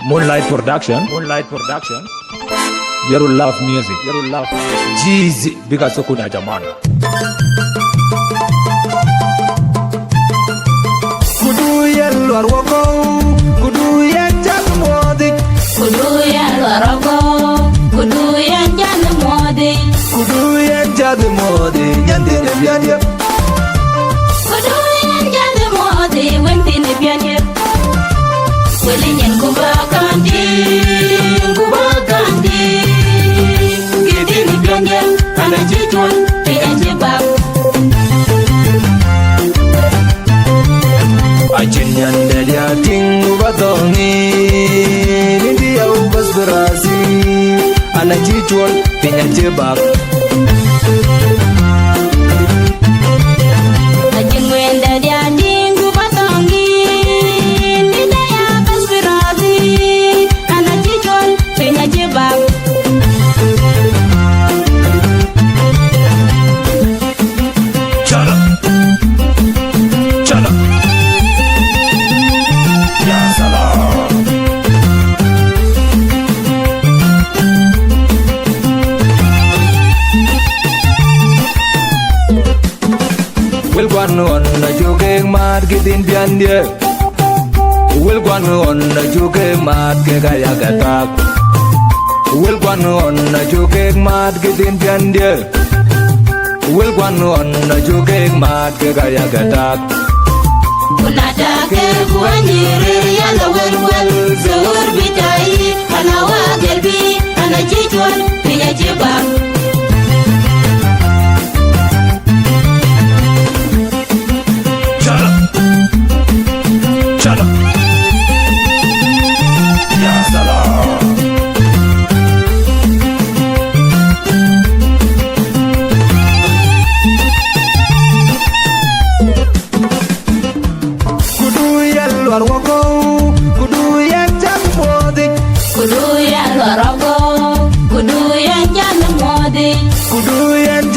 Moonlight Production. You love music. Jeezy biga sokuna jamana. Kudu yellow arwako, kudu yenjal modi. Kudu yellow arwako, kudu yenjal modi. Kudu yenjal modi, yandere bianye. Kudu yenjal modi, wentine bianye. Welinyen kubakandi, gidini bianye, anajitwan, piyanjibab. Ajinyan delia tingu batongi, India ubas berasi, anajitwan, piyanjibab. On na joke mat gitin piandie Will guanu on na joke mat ke kaya gatak Will guanu on na joke mat gitin piandie Will guanu on na joke mat ke kaya gatak Kunata ke kuanyiri yala wel Zuhur bitai halawa gelbi Anajitwan pinya jibab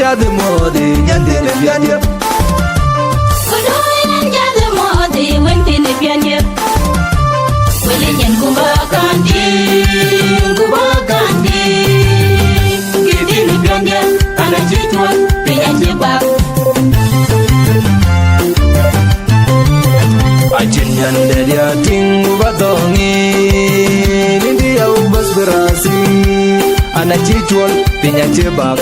Jadi modi nyandele bianye Kudu yenjal modi wentine bianye Welinyen kubakandi Gidini bianye anajitwan piyanjibab Ajinyan delia tingu batongi India ubas berasi anajitwan piyanjibab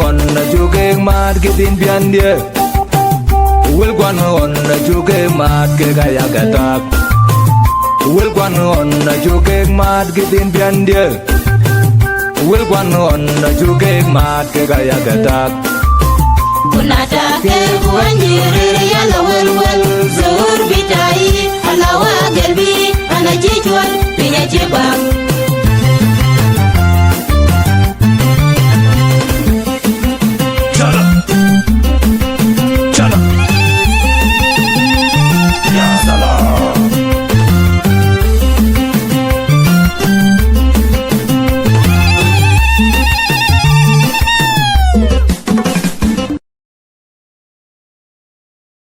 on na joke mat gitin piandie Will guanu on na joke mat ke kaya gatak Will guanu on na joke mat gitin piandie Will guanu on na joke mat ke kaya gatak Kunata ke kuanyiri